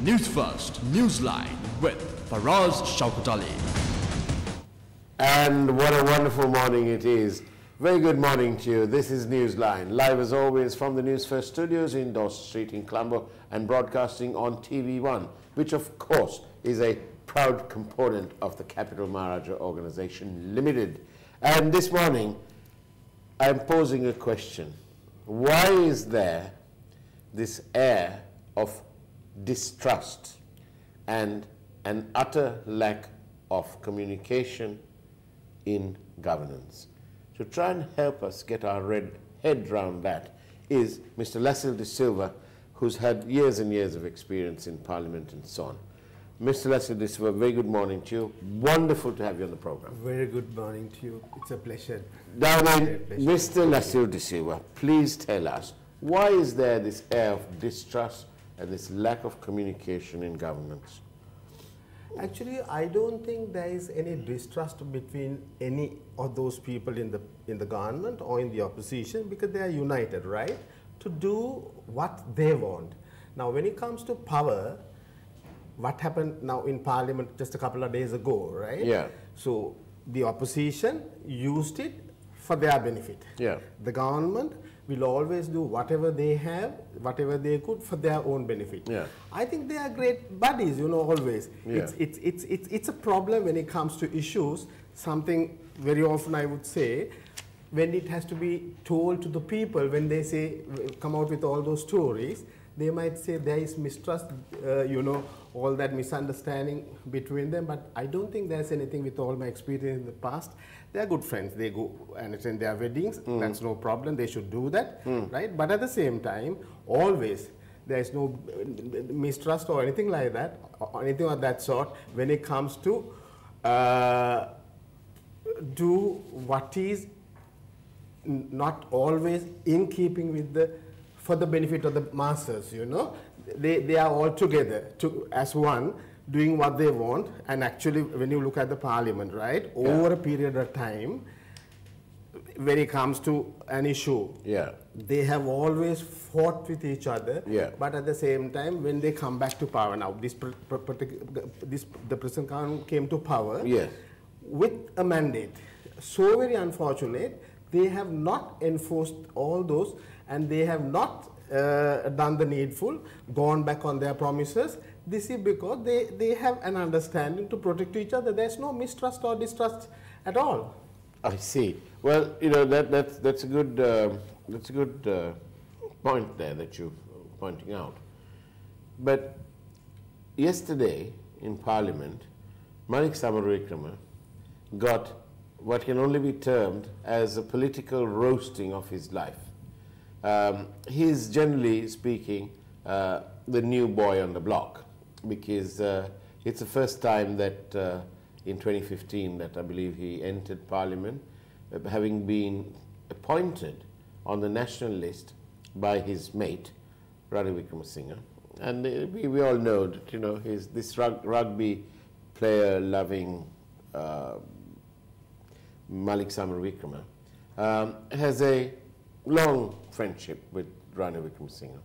Newsfirst Newsline with Faraz Shaukatali. And what a wonderful morning it is. Very good morning to you. This is Newsline, live as always from the Newsfirst studios in Dawson Street in Colombo and broadcasting on TV1, which of course is a proud component of the Capital Maharaja Organization Limited. And this morning, I'm posing a question. Why is there this air of distrust and an utter lack of communication in governance? To try and help us get our head round that is Mr. Lasil de Silva, who's had years and years of experience in Parliament and so on. Mr. Lasil de Silva, very good morning to you. Wonderful to have you on the program. Very good morning to you. It's a pleasure. Now then, Mr. Lasil de Silva, please tell us, why is there this air of distrust and this lack of communication in governance? Actually, I don't think there is any distrust between any of those people in the government or in the opposition, because they are united, right, to do what they want. Now, when it comes to power, what happened now in Parliament just a couple of days ago, right? Yeah. So the opposition used it for their benefit. Yeah. The government will always do whatever they have, whatever they could for their own benefit. Yeah. I think they are great buddies, you know, always. Yeah. It's a problem when it comes to issues, something very often I would say, when it has to be told to the people, when they say, come out with all those stories, they might say there is mistrust, you know, all that misunderstanding between them, but I don't think there's anything. With all my experience in the past. They're good friends. They go and attend their weddings. That's no problem. They should do that, right? But at the same time, always, there is no mistrust or anything like that, or anything of that sort when it comes to do what is not always in keeping with for the benefit of the masses, you know. They are all together as one, doing what they want. And actually, when you look at the Parliament, right, over a period of time, when it comes to an issue, they have always fought with each other. But at the same time, when they come back to power, now the present government came to power with a mandate. So very unfortunate, they have not enforced all those, and they have not done the needful, gone back on their promises. This is because they have an understanding to protect each other. There's no mistrust or distrust at all. I see. Well, you know, that's a good point there that you're pointing out. But yesterday in Parliament, Malik Samaravikrama got what can only be termed as a political roasting of his life. He's generally speaking the new boy on the block, because it's the first time that in 2015 that I believe he entered Parliament, having been appointed on the national list by his mate, Ranil Wickremesinghe. And we all know that, you know, this rugby player loving Malik Samaravikrama has a long friendship with Ranil Wickremesinghe.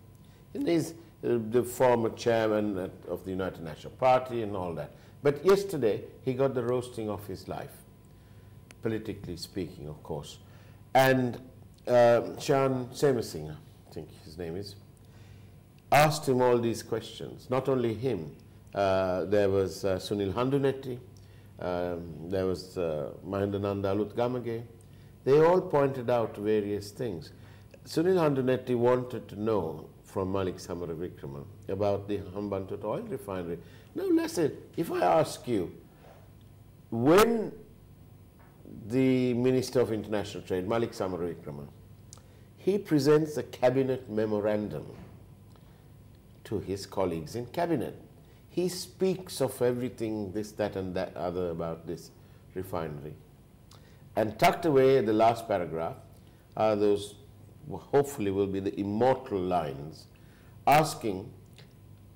And he's the former chairman of the United National Party and all that. But yesterday, he got the roasting of his life, politically speaking, of course. And Shan Semasinghe, I think his name is, asked him all these questions. Not only him, there was Sunil Handunetti, there was Mahendananda Alutgamage. They all pointed out various things. Sunil Handunetti wanted to know from Malik Samaravikrama about the Hambantota oil refinery. Now, listen, if I ask you, when the Minister of International Trade, Malik Samaravikrama, he presents a cabinet memorandum to his colleagues in cabinet, he speaks of everything, this, that, and that other about this refinery. And tucked away at the last paragraph are those, hopefully will be the immortal lines, asking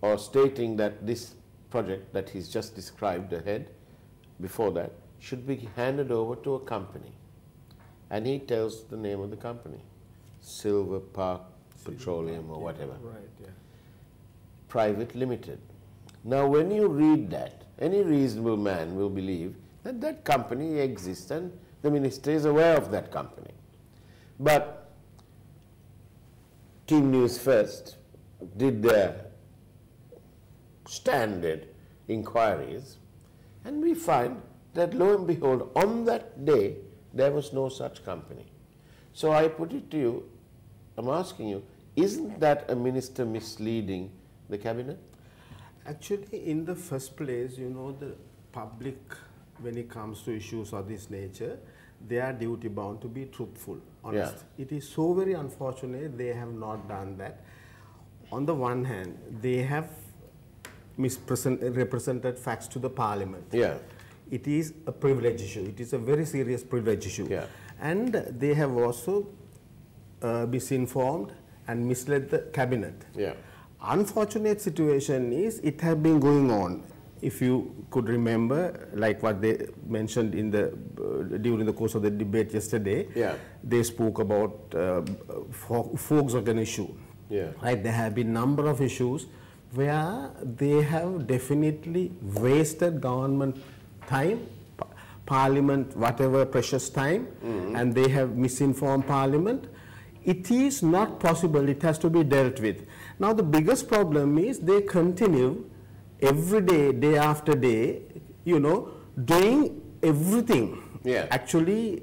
or stating that this project that he's just described ahead, before that, should be handed over to a company. And he tells the name of the company, Silver Park Petroleum or whatever. Right, yeah. Private Limited. Now, when you read that, any reasonable man will believe that that company exists and the minister is aware of that company. But Team News First did their standard inquiries, and we find that lo and behold, on that day, there was no such company. So I put it to you, I'm asking you, isn't that a minister misleading the cabinet? Actually, in the first place, you know, the public, when it comes to issues of this nature, they are duty bound to be truthful, honest. Yeah. It is so very unfortunate they have not done that. On the one hand, they have represented facts to the parliament. Yeah. It is a privilege issue. It is a very serious privilege issue. Yeah. And they have also misinformed and misled the cabinet. Yeah. Unfortunate situation is it has been going on. If you could remember, like what they mentioned in the during the course of the debate yesterday, yeah. they spoke about Volkswagen issue. Yeah. Right, there have been number of issues where they have definitely wasted government time, parliament, whatever precious time, and they have misinformed parliament. It is not possible, it has to be dealt with. Now the biggest problem is they continue every day, day after day, you know, doing everything actually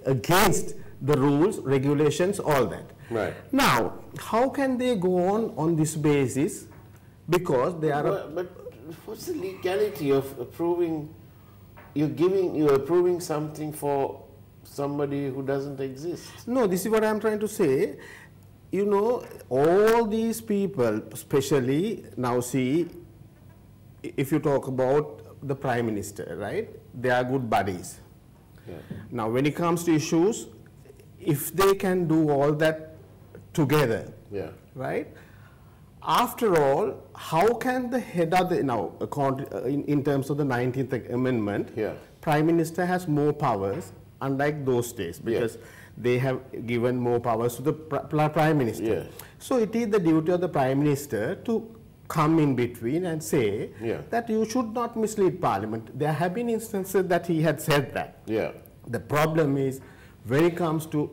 against the rules, regulations, all that. Right. Now, how can they go on this basis? Because they are... But what's the legality of approving, you're approving something for somebody who doesn't exist? No, this is what I'm trying to say. You know, all these people, especially now see, if you talk about the Prime Minister, right? They are good buddies. Yeah. Now, when it comes to issues, if they can do all that together, yeah. right? After all, how can the head of the, now, in terms of the 19th Amendment, yeah. Prime Minister has more powers, unlike those days, because they have given more powers to the Prime Minister. Yeah. So it is the duty of the Prime Minister to come in between and say that you should not mislead Parliament. There have been instances that he had said that. Yeah. The problem is when it comes to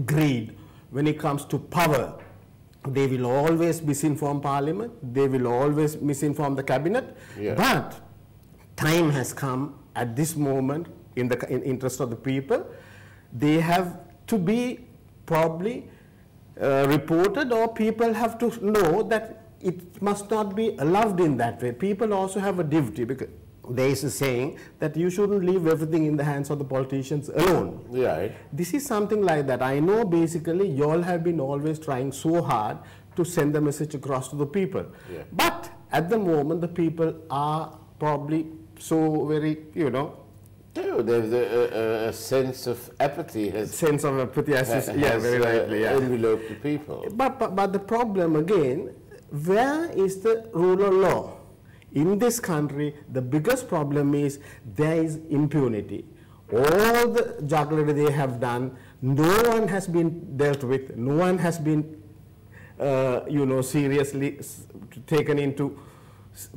greed, when it comes to power, they will always misinform Parliament, they will always misinform the cabinet, but time has come at this moment in the interest of the people. They have to be probably reported, or people have to know that it must not be allowed in that way. People also have a duty, because there is a saying that you shouldn't leave everything in the hands of the politicians alone. Right. This is something like that. I know basically you all have been always trying so hard to send the message across to the people. Yeah. But at the moment the people are probably so very, you know, no, there's a sense of apathy has very rightly, enveloped the people. But the problem again, where is the rule of law? In this country, the biggest problem is there is impunity. All the jugglery they have done, no one has been dealt with, no one has been, you know, seriously taken into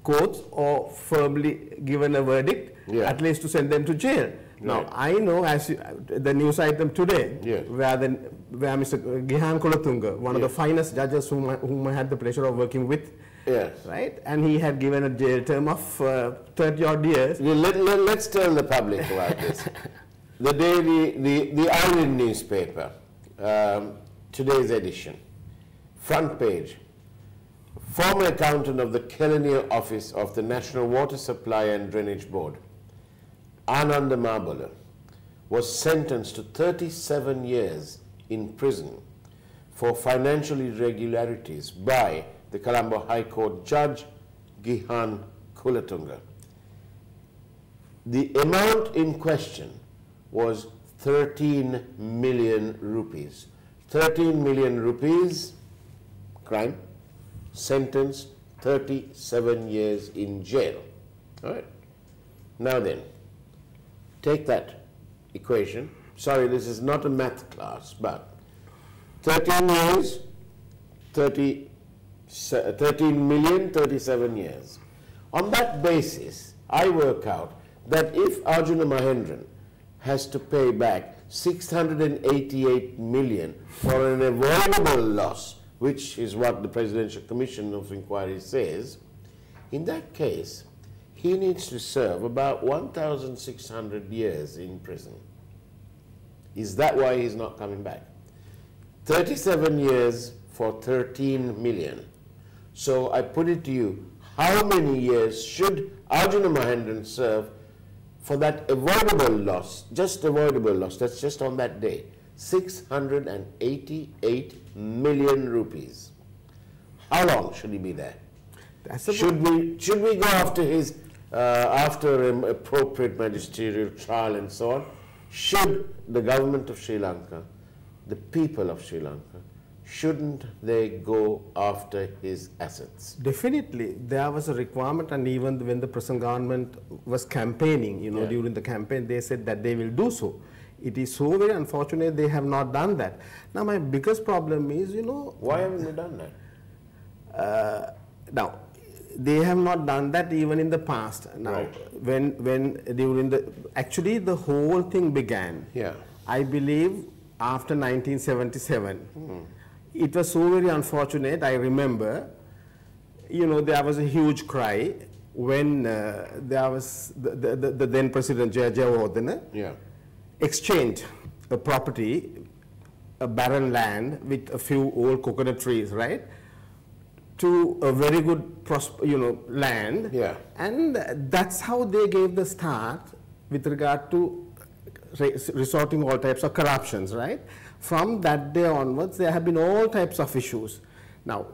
courts or firmly given a verdict, at least to send them to jail. Now, I know, as the news item today, where Mr. Gihan Kolatunga, one of the finest judges whom I had the pleasure of working with, right, and he had given a jail term of 30-odd years. Let's tell the public about this. The Island newspaper, today's edition, front page. Former accountant of the colonial office of the National Water Supply and Drainage Board, Ananda Mabala, was sentenced to 37 years in prison for financial irregularities by the Colombo High Court Judge Gihan Kolatunga. The amount in question was 13 million rupees. 13 million rupees, crime, sentenced 37 years in jail. All right. Now then, take that equation. Sorry, this is not a math class, but 13 years, 30 13,037 years. On that basis, I work out that if Arjuna Mahendran has to pay back 688 million for an avoidable loss, which is what the Presidential Commission of Inquiry says, in that case, he needs to serve about 1,600 years in prison. Is that why he's not coming back? 37 years for 13 million. So I put it to you, how many years should Arjuna Mahendran serve for that avoidable loss, just avoidable loss, that's just on that day, 688 million rupees. How long should he be there? Should we go after his, after an appropriate magisterial trial and so on? Should the government of Sri Lanka, the people of Sri Lanka, shouldn't they go after his assets? Definitely. There was a requirement, and even when the present government was campaigning, you know, during the campaign, they said that they will do so. It is so very unfortunate they have not done that. Now, my biggest problem is, you know... Why haven't they done that? Now, they have not done that even in the past. Now, when during the... Actually, the whole thing began, I believe, after 1977. It was so very unfortunate. I remember, you know, there was a huge cry when there was the then President Jayawardena exchanged a property, a barren land with a few old coconut trees, right, to a very good, land. And that's how they gave the start with regard to resorting all types of corruptions, right? From that day onwards, there have been all types of issues. Now,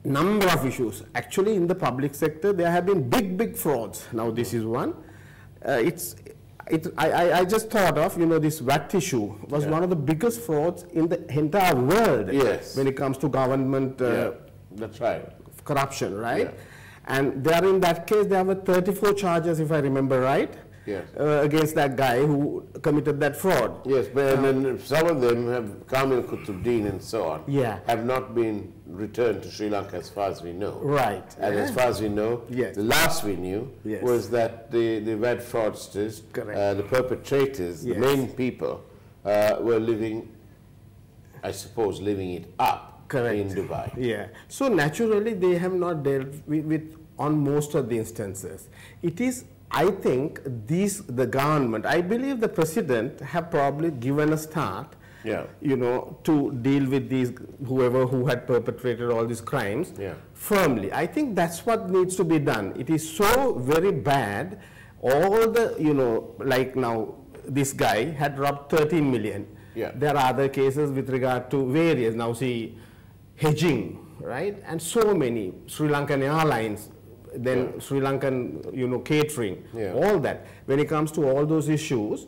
number of issues. Actually, in the public sector, there have been big frauds. Now, this is one. I just thought of, you know, this VAT issue was one of the biggest frauds in the entire world when it comes to government that's right. corruption, right? And there in that case, there were 34 charges, if I remember right. Against that guy who committed that fraud. Yes, but then some of them have, Kamil Kutubuddin and so on, have not been returned to Sri Lanka as far as we know. Right. And as far as we know, the last we knew was that the VAT fraudsters, the perpetrators, the main people, were living, I suppose, living it up in Dubai. So naturally, they have not dealt with on most of the instances. It is, I think, the government, I believe the president have probably given a start, you know, to deal with these, whoever who had perpetrated all these crimes firmly. I think that's what needs to be done. It is so very bad. All the, you know, like now, this guy had robbed 13 million. There are other cases with regard to various, now see, hedging, right? And so many, Sri Lankan Airlines, then Sri Lankan, you know, catering, all that. When it comes to all those issues,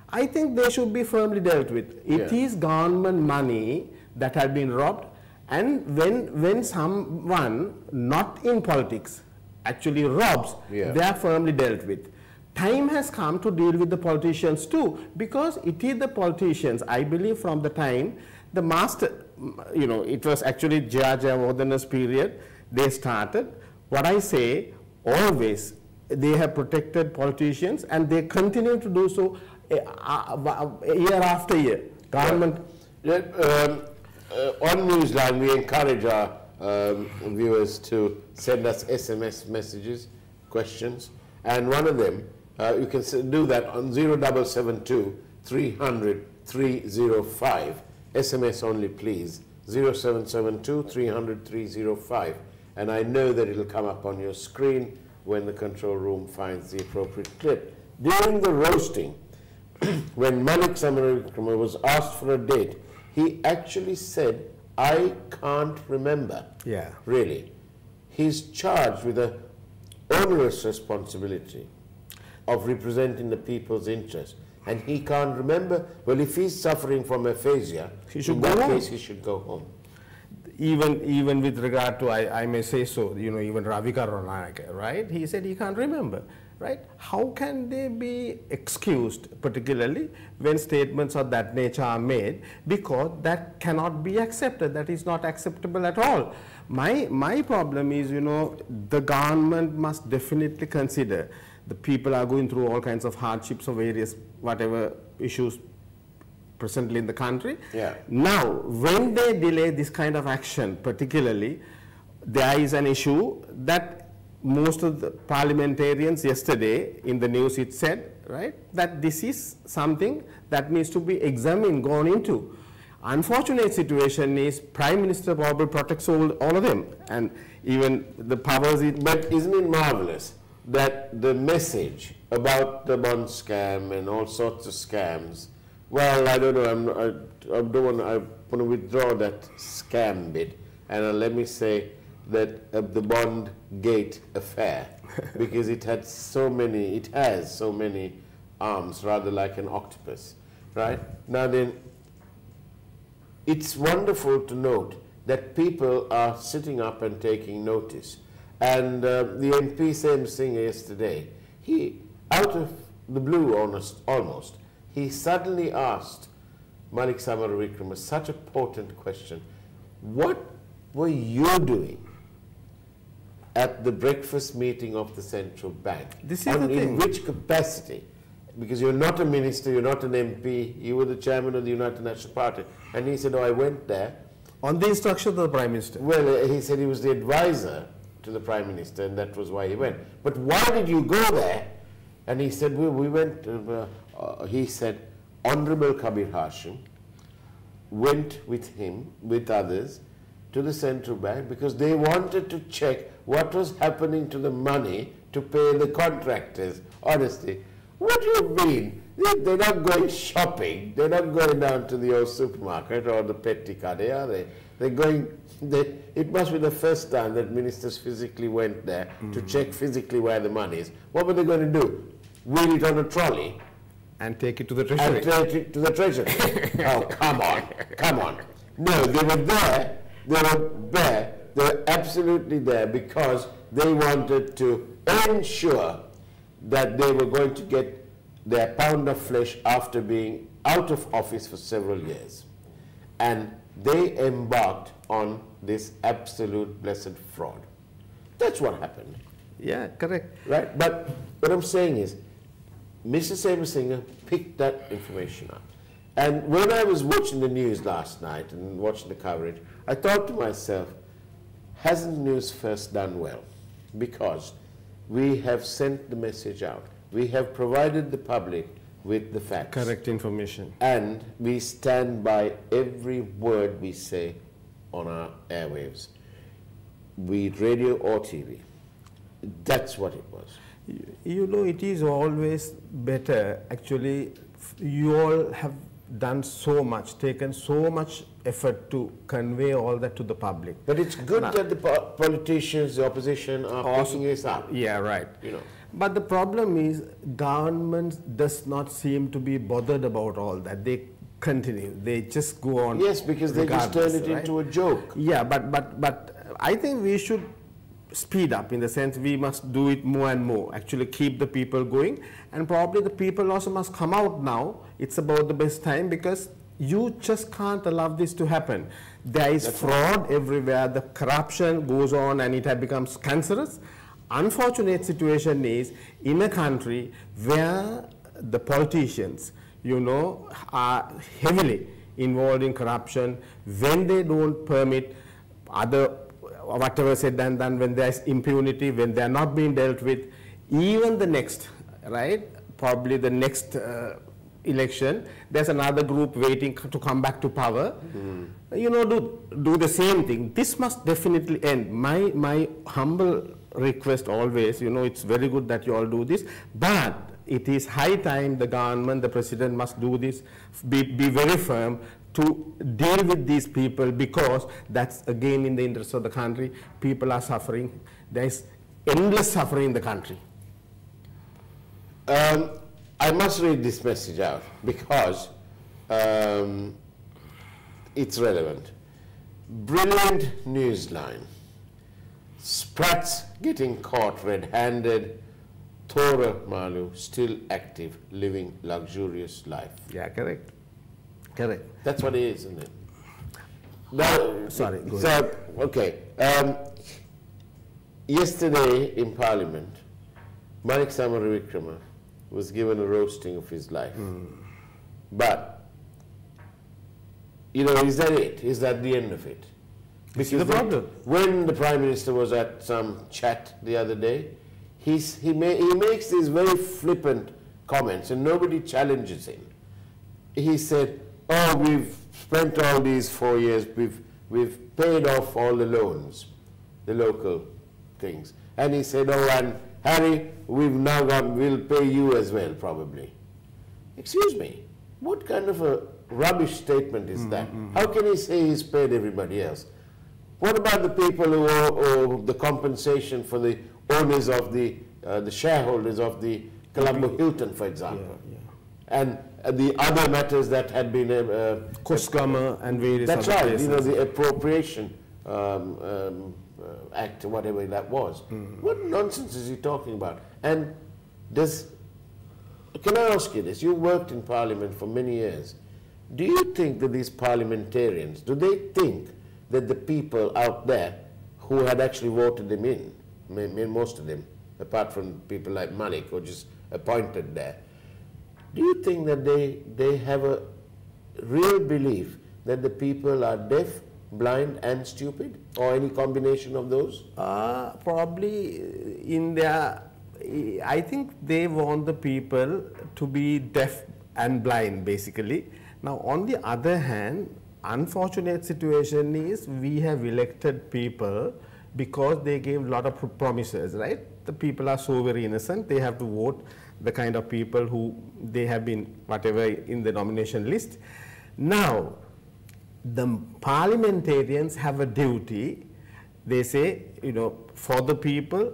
I think they should be firmly dealt with. It is government money that had been robbed, and when someone not in politics actually robs, they are firmly dealt with. Time has come to deal with the politicians too, because it is the politicians, I believe, from the time the master, you know, it was actually Jayawardana's period, they started. What I say, always, they have protected politicians and they continue to do so year after year. Government. On Newsline, we encourage our viewers to send us SMS messages, questions, and one of them, you can do that on 0772 300 305. SMS only, please. 0772 300 305. And I know that it'll come up on your screen when the control room finds the appropriate clip. During the roasting, when Malik Samaravikrama was asked for a date, he actually said, I can't remember. Really. He's charged with an onerous responsibility of representing the people's interest. And he can't remember. Well, if he's suffering from aphasia, in that case, he should go home. Even with regard to, I may say so, you know, even Ravi Karunanaka, right? He said he can't remember. right? How can they be excused, particularly when statements of that nature are made? Because that cannot be accepted. That is not acceptable at all. My problem is, you know, the government must definitely consider the people are going through all kinds of hardships or various whatever issues presently in the country. Yeah. Now, when they delay this kind of action, particularly, there is an issue that most of the parliamentarians yesterday in the news it said, right, that this is something that needs to be examined, gone into. Unfortunate situation is Prime Minister probably protects all of them, and even the powers. But isn't it marvelous that the message about the bond scam and all sorts of scams, well, I don't know, I want to withdraw that scam bit, and let me say that the Bond Gate affair, because it has so many arms, rather like an octopus, right? Now then, it's wonderful to note that people are sitting up and taking notice. And the MP Sam Singh yesterday, he, out of the blue almost, he suddenly asked Malik Samaravikrama such a potent question. What were you doing at the breakfast meeting of the central bank? This is the thing. In which capacity? Because you're not a minister, you're not an MP, you were the chairman of the United National Party. And he said, oh, I went there. On the instruction of the Prime Minister? Well, he said he was the advisor to the Prime Minister, and that was why he went. But why did you go there? And he said, well, we went, he said, Honorable Kabir Hashim went with him, with others, to the central bank because they wanted to check what was happening to the money to pay the contractors. Honestly, what do you mean? They're not going shopping. They're not going down to the old supermarket or the petty kade, are they? They're going, it must be the first time that ministers physically went there to check physically where the money is. What were they going to do? Wheel it on a trolley? And take it to the Treasury. And take it to the Treasury. Oh, come on, come on. No, they were there. They were absolutely there because they wanted to ensure that they were going to get their pound of flesh after being out of office for several years. And they embarked on this absolute blessed fraud. That's what happened. Yeah, correct. Right? But what I'm saying is, Mr. Singh picked that information up. And when I was watching the news last night and watching the coverage, I thought to myself, hasn't Newsfirst done well? Because we have sent the message out. We have provided the public with the facts. Correct information. And we stand by every word we say on our airwaves, be it radio or TV. That's what it was. You know, it is always better, actually, you all have done so much, taken so much effort to convey all that to the public. But it's good that the politicians, the opposition are picking this up. Yeah, right. You know. But the problem is, government does not seem to be bothered about all that. They continue. They just go on. Yes, because they just turn it into a joke. Yeah, but I think we should speed up, in the sense we must do it more and more, actually keep the people going, and probably the people also must come out now. It's about the best time, because you just can't allow this to happen. There is fraud everywhere, the corruption goes on and it becomes cancerous. Unfortunate situation is, in a country where the politicians, you know, are heavily involved in corruption, when they don't permit other whatever said and done, when there is impunity, when they are not being dealt with, even the next, right, probably the next election, there's another group waiting to come back to power, you know, do the same thing. This must definitely end. My humble request always, you know, it's very good that you all do this, but it is high time the government, the president must do this, be very firm to deal with these people, because that's again in the interest of the country. People are suffering. There is endless suffering in the country. I must read this message out because it's relevant. Brilliant newsline. Sprats getting caught red-handed Thora Malu still active, living luxurious life. Yeah, correct. Correct. That's what it is, isn't it? Now, Sorry, go so, ahead. okay. Yesterday in Parliament, Manik Samaravikrama was given a roasting of his life. But, you know, is that it? Is that the end of it? This is the problem. When the Prime Minister was at some chat the other day, he makes these very flippant comments and nobody challenges him. He said, oh, we've spent all these 4 years, we've paid off all the loans, the local things. And he said, oh, and Harry, we've now we'll pay you as well, probably. Excuse me, what kind of a rubbish statement is that? How can he say he's paid everybody else? What about the people who owe the compensation for the owners of the shareholders of the Colombo Hilton, for example? And the other matters that had been Kosgama and various that's other right, places. you know, the appropriation act, whatever that was. What nonsense is he talking about? And can I ask you this? You worked in Parliament for many years. Do you think that these parliamentarians, do they think that the people out there who had actually voted them in, most of them, apart from people like Malik, who just appointed there, do you think that they have a real belief that the people are deaf, blind and stupid, or any combination of those? Probably in their, I think they want the people to be deaf and blind, basically. Now, on the other hand, unfortunate situation is we have elected people because they gave a lot of promises, right? The people are so very innocent, they have to vote the kind of people who they have been, whatever, in the nomination list. Now, the parliamentarians have a duty, they say, you know, for the people,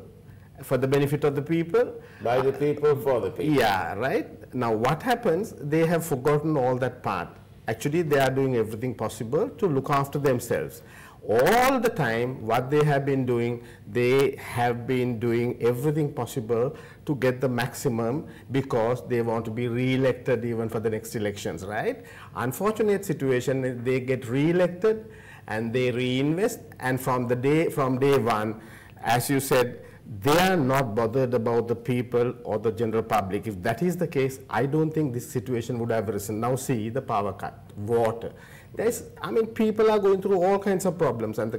for the benefit of the people. By the people, for the people. Yeah, right. Now, what happens, they have forgotten all that part. Actually, they are doing everything possible to look after themselves. All the time, what they have been doing, they have been doing everything possible to get the maximum because they want to be re-elected even for the next elections, right? Unfortunate situation, they get re-elected and they reinvest, and from day one, as you said, they are not bothered about the people or the general public. If that is the case, I don't think this situation would have arisen. Now see the power cut, water. I mean, people are going through all kinds of problems, and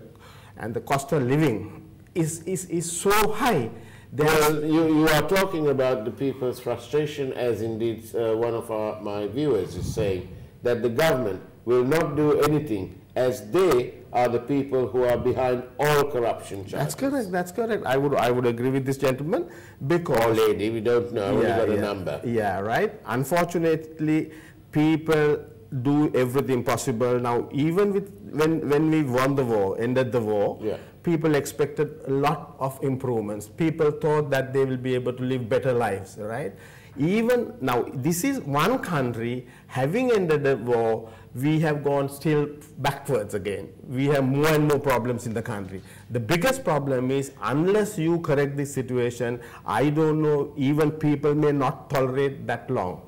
the cost of living is so high. Well, you are talking about the people's frustration, as indeed one of my viewers is saying, that the government will not do anything as they are the people who are behind all corruption charges. That's correct, that's correct. I would agree with this gentleman, because... Or lady, we don't know, we got a number. Yeah, right. Unfortunately, people do everything possible. Now, even when we won the war, ended the war, people expected a lot of improvements. People thought that they will be able to live better lives, right? Even now, this is one country, having ended the war, we have gone still backwards again. We have more and more problems in the country. The biggest problem is, unless you correct this situation, I don't know, even people may not tolerate that long.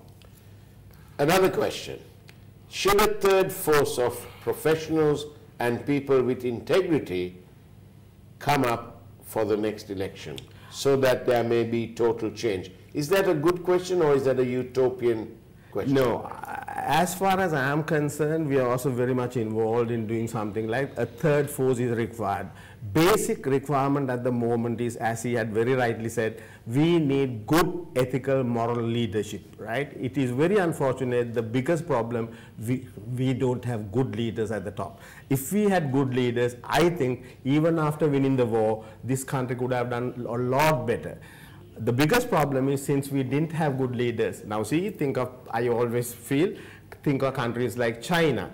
Another question. Should a third force of professionals and people with integrity come up for the next election so that there may be total change? Is that a good question, or is that a utopian question? No, as far as I am concerned, we are also very much involved in doing something like a third force is required. Basic requirement at the moment is, as he had very rightly said, we need good ethical moral leadership, right? It is very unfortunate, the biggest problem, we don't have good leaders at the top. If we had good leaders, I think even after winning the war, this country could have done a lot better. The biggest problem is, since we didn't have good leaders. Now see, I always think of countries like China.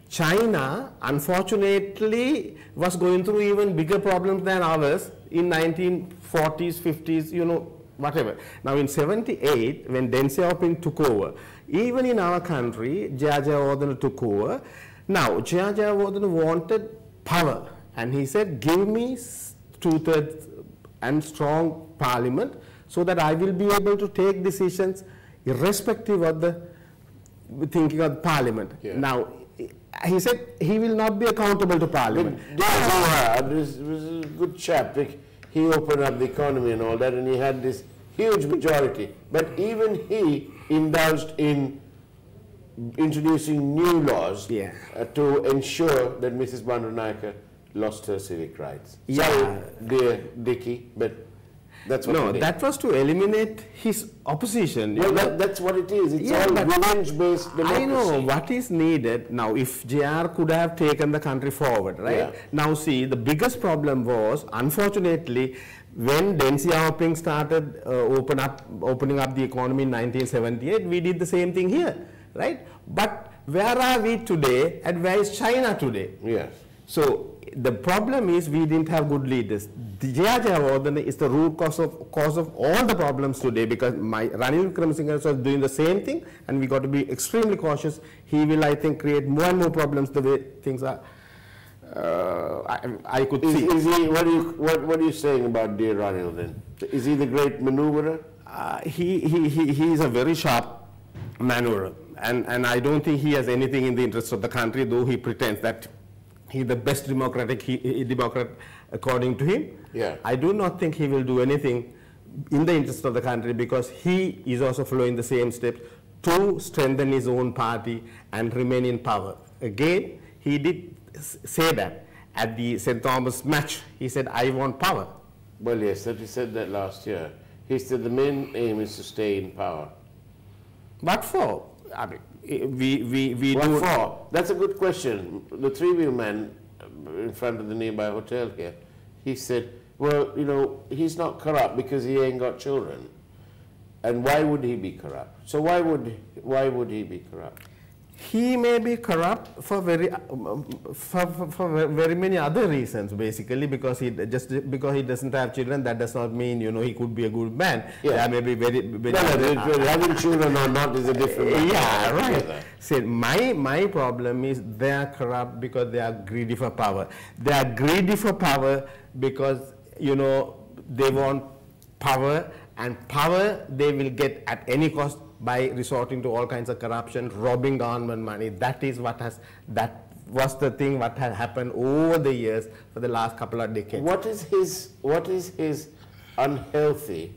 China, unfortunately, was going through even bigger problems than ours in 1940s, 50s, you know, whatever. Now in 78, when Deng Xiaoping took over, even in our country, Jia Jayawardeneh took over. Now, Jia Jayawardeneh wanted power, and he said, give me 2/3 and strong parliament so that I will be able to take decisions irrespective of the thinking of Parliament. Yeah. Now, he said he will not be accountable to Parliament. This was a good chap. He opened up the economy and all that, and he had this huge majority. But even he indulged in introducing new laws to ensure that Mrs. Bandaranaike lost her civic rights. Yeah. Sorry, dear Dickie, but that's what No, he did. that was to eliminate his opposition. Well, that's what it is. It's all revenge-based democracy. I know what is needed. Now, if JR could have taken the country forward, right? Yeah. Now, see, the biggest problem was, unfortunately, when Deng Xiaoping started opening up the economy in 1978, we did the same thing here, right? But where are we today and where is China today? Yes. So the problem is we didn't have good leaders. The Jaya Jayawardena is the root cause of all the problems today, because Ranil Wickremesinghe was doing the same thing, and we got to be extremely cautious. He will, I think, create more and more problems the way things are. I could see. Is he? What are you saying about dear Ranil then? Is he the great maneuverer? He is a very sharp maneuverer, and I don't think he has anything in the interest of the country, though he pretends that he's the best democrat according to him. Yeah. I do not think he will do anything in the interest of the country, because he is also following the same steps to strengthen his own party and remain in power. Again, he did say that at the St. Thomas match. He said, I want power. Well, yes, he said that last year. He said the main aim is to stay in power. What for? I mean, we What do. for? That's a good question. The three-wheel man in front of the nearby hotel here, he said, well, you know, he's not corrupt because he ain't got children. And why would he be corrupt? So why would he be corrupt? He may be corrupt for very many other reasons, basically, because because he doesn't have children, that does not mean, you know, he could be a good man. Yeah. There may be having children or not is a different matter. Yeah, right. See, my problem is they are corrupt because they are greedy for power. They are greedy for power because, you know, they want power, and power they will get at any cost by resorting to all kinds of corruption, robbing government money. That was the thing what had happened over the years for the last couple of decades. What is his unhealthy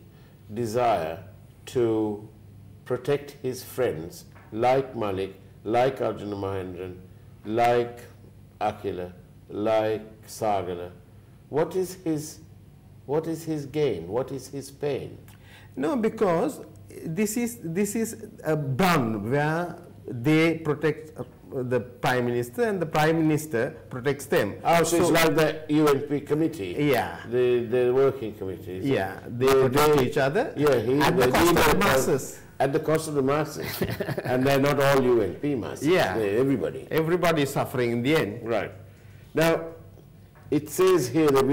desire to protect his friends like Malik, like Arjuna Mahendran, like Akila, like Sagala? What is his gain? What is his pain? No, because this is a bond where they protect the Prime Minister and the Prime Minister protects them. Oh, so it's like the UNP committee. Yeah. The working committee. Yeah, they protect each other at the cost of the masses. At the cost of the masses. And they're not all UNP masses. Yeah. They're everybody. Everybody is suffering in the end. Right. Now, it says here that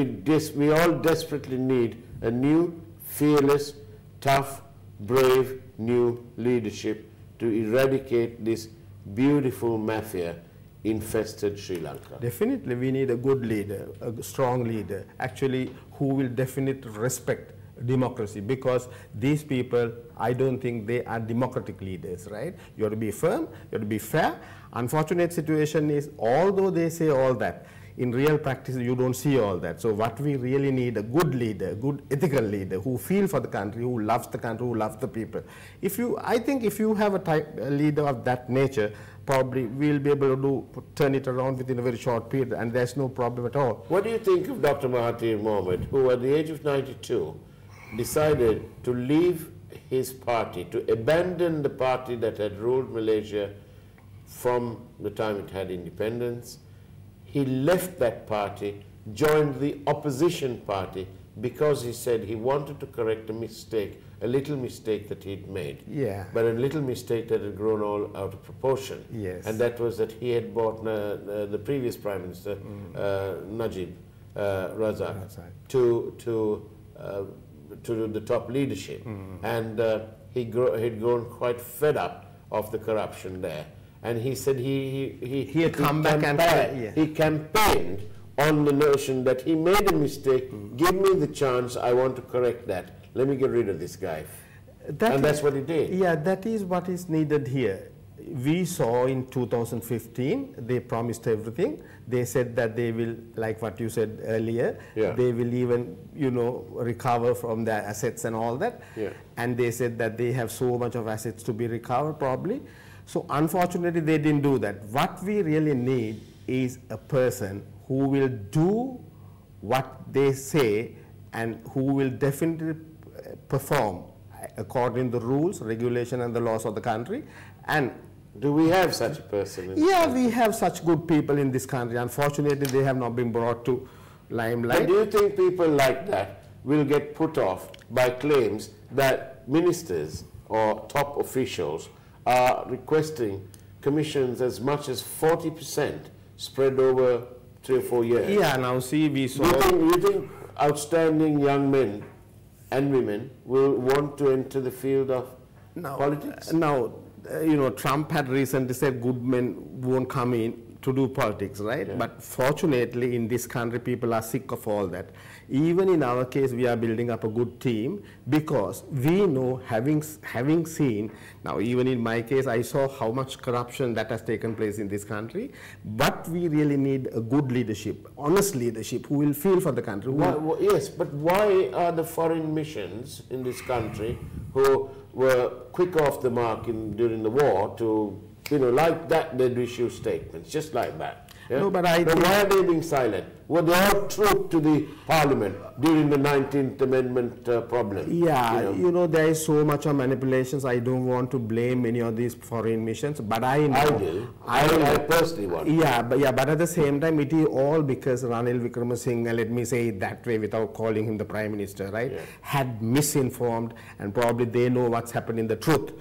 we all desperately need a new, fearless, tough, brave new leadership to eradicate this beautiful mafia-infested Sri Lanka. Definitely, we need a good leader, a strong leader, actually, who will definitely respect democracy, because these people, I don't think they are democratic leaders, right? You have to be firm, you have to be fair. Unfortunate situation is, although they say all that, in real practice, you don't see all that. So what we really need, a good leader, good ethical leader who feels for the country, who loves the country, who loves the people. I think if you have a leader of that nature, probably we'll be able to turn it around within a very short period, and there's no problem at all. What do you think of Dr. Mahathir Mohamad, who at the age of 92 decided to leave his party, to abandon the party that had ruled Malaysia from the time it had independence? He left that party, joined the opposition party, because he said he wanted to correct a mistake, a little mistake that he'd made. Yeah. But a little mistake that had grown all out of proportion. Yes. And that was that he had brought the previous Prime Minister, Najib Razak, to the top leadership. And he'd grown quite fed up of the corruption there. And he said he had come back and he campaigned on the notion that he made a mistake, give me the chance, I want to correct that. let me get rid of this guy. That And that's what he did. Yeah, that is what is needed here. We saw in 2015, they promised everything. They said that they will, like what you said earlier, Yeah. they will even, you know, recover from their assets and all that. Yeah. And they said that they have so much of assets to be recovered probably. So unfortunately, they didn't do that. What we really need is a person who will do what they say and who will definitely perform according to the rules, regulation and the laws of the country. And Do we have such a person? yeah, we have such good people in this country. Unfortunately, they have not been brought to limelight. And do you think people like that will get put off by claims that ministers or top officials are requesting commissions as much as 40% spread over 3 or 4 years? Yeah, now see, we saw... Do you think outstanding young men and women will want to enter the field of politics? Now, you know, Trump had recently said good men won't come in to do politics, right? Yeah. But fortunately, in this country, people are sick of all that. Even in our case, we are building up a good team because we know, having seen, now even in my case, I saw how much corruption that has taken place in this country. But we really need a good leadership, honest leadership, who will feel for the country. Yes, but why are the foreign missions in this country who were quick off the mark during the war to, you know, like that, they'd issue statements, just like that. Yeah? No, but why are they being silent? Were they all truth to the Parliament during the 19th Amendment problem? Yeah, you know, there is so much of manipulations. I don't want to blame any of these foreign missions, but I know. I do. I personally want. Yeah, but at the same time, it is all because Ranil Wickremesinghe, let me say it that way without calling him the Prime Minister, right, Yeah. had misinformed, and probably they know what's happening, the truth.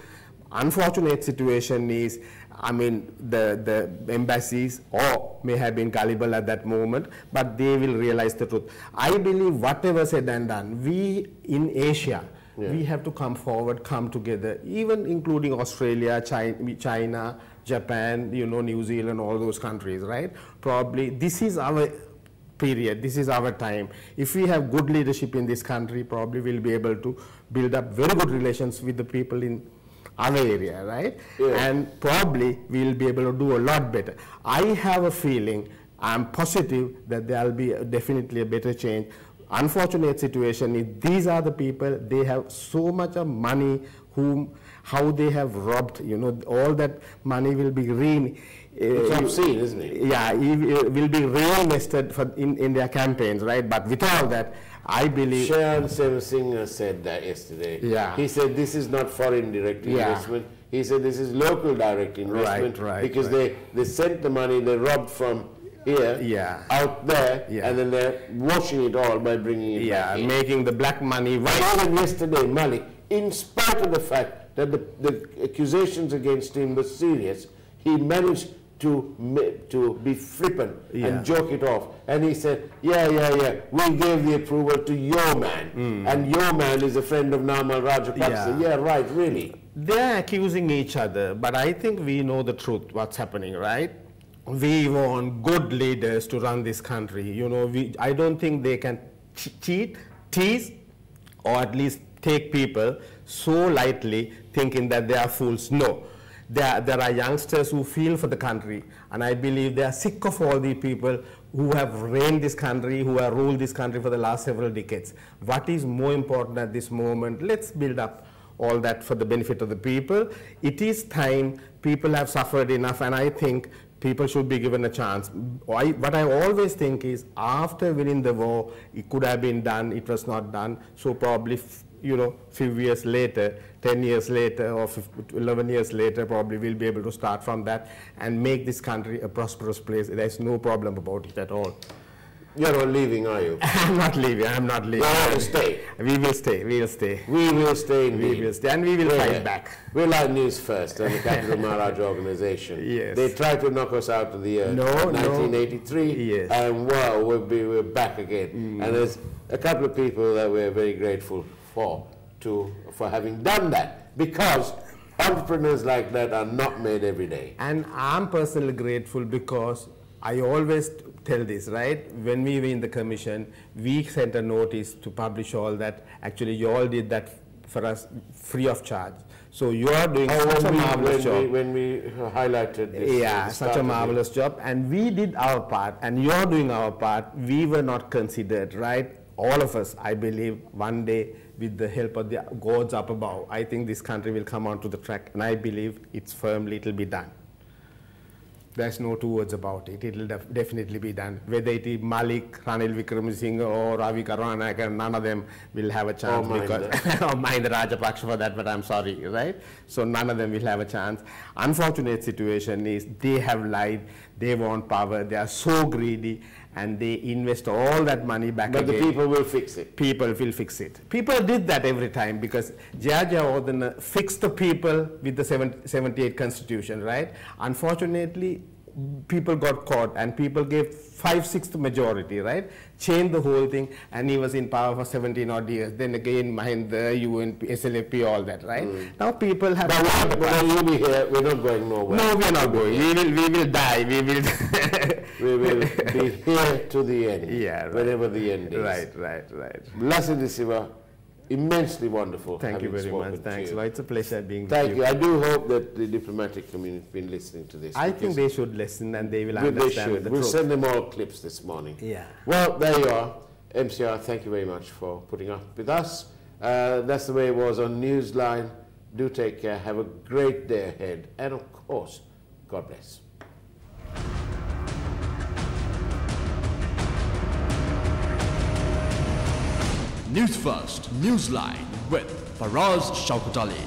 Unfortunate situation is, I mean, the embassies or may have been gullible at that moment, but they will realize the truth. I believe whatever said and done, we in Asia, we have to come forward, come together, even including Australia, China, Japan, you know, New Zealand, all those countries, right? Probably this is our period, this is our time. If we have good leadership in this country, probably we'll be able to build up very good relations with the people in our area, right? Yeah. And probably we'll be able to do a lot better. I have a feeling, I'm positive that there'll be definitely a better change. Unfortunate situation is these are the people, they have so much of money, how they have robbed, you know, all that money will be It's obscene, isn't it? Yeah, it will be reinvested in their campaigns, right? But with all that, I believe... Shayan Singh said that yesterday. Yeah. He said this is not foreign direct Yeah. investment. He said this is local direct investment because right. they sent the money they robbed from here out there and then they're washing it all by bringing it back in. Making the black money white. Even yesterday, Malik, in spite of the fact that the accusations against him were serious, he managed to be flippant and joke it off. And he said, yeah, we gave the approval to your man. And your man is a friend of Namal Rajapaksa. Yeah, right, really. They're accusing each other, but I think we know the truth, what's happening, right? We want good leaders to run this country. You know, I don't think they can cheat, tease, or at least take people so lightly thinking that they are fools. No. There are youngsters who feel for the country, and I believe they are sick of all the people who have reigned this country, who have ruled this country for the last several decades. What is more important at this moment? Let's build up all that for the benefit of the people. It is time. People have suffered enough, and I think people should be given a chance. What I always think is, after winning the war, it could have been done, it was not done, so probably, you know, few years later, 10 years later or 11 years later, probably we'll be able to start from that and make this country a prosperous place. There's no problem about it at all. You're not leaving, are you? I'm not leaving. I'm not leaving. You're going to stay. We will stay. We'll stay. We will stay indeed. We will stay, and we will fight back. We're like Newsfirst and the Capital Maharaj organization. Yes. They tried to knock us out of the earth in 1983, Yes. and wow, we're back again. And there's a couple of people that we're very grateful for having done that, because entrepreneurs like that are not made every day. And I'm personally grateful because I always tell this, right? When we were in the commission, we sent a notice to publish all that. Actually, you all did that for us free of charge. So you are doing such a marvelous job. When we highlighted this. Yeah, such a marvelous job. And we did our part, and you are doing our part. We were not considered, right? All of us, I believe, one day, with the help of the gods up above, I think this country will come onto the track, and I believe it's firmly, it will be done. There's no two words about it. It will definitely be done. Whether it is Malik, Ranil Wickremesinghe or Ravi Karuණානායක, none of them will have a chance because or Mahinda Rajapaksa for that, but I'm sorry, right? So none of them will have a chance. Unfortunate situation is they have lied, they want power, they are so greedy, and they invest all that money back again. But the people will fix it. People will fix it. People did that every time because Jaya fixed the people with the 78 constitution, right? Unfortunately, people got caught and people gave 5/6 majority, right? Changed the whole thing, and he was in power for 17 odd years. Then again, Mahinda, UNP, SLFP, all that, right? Now people have. But we'll be here. We're not going nowhere. No, we're not going. We will die. We will. We will be here to the end. Yeah, right. Whenever the end is. Right. Lasidi Siva, immensely wonderful. Thank you very much. Thanks. Well, it's a pleasure being with you. Thank you. I do hope that the diplomatic community has been listening to this. I think they should listen and they will understand the We'll truth. send them all clips this morning. Yeah. Well, there you are. MCR, thank you very much for putting up with us. That's the way it was on Newsline. Do take care. Have a great day ahead. And of course, God bless. Newsfirst, Newsline with Faraz Shaukat Ali.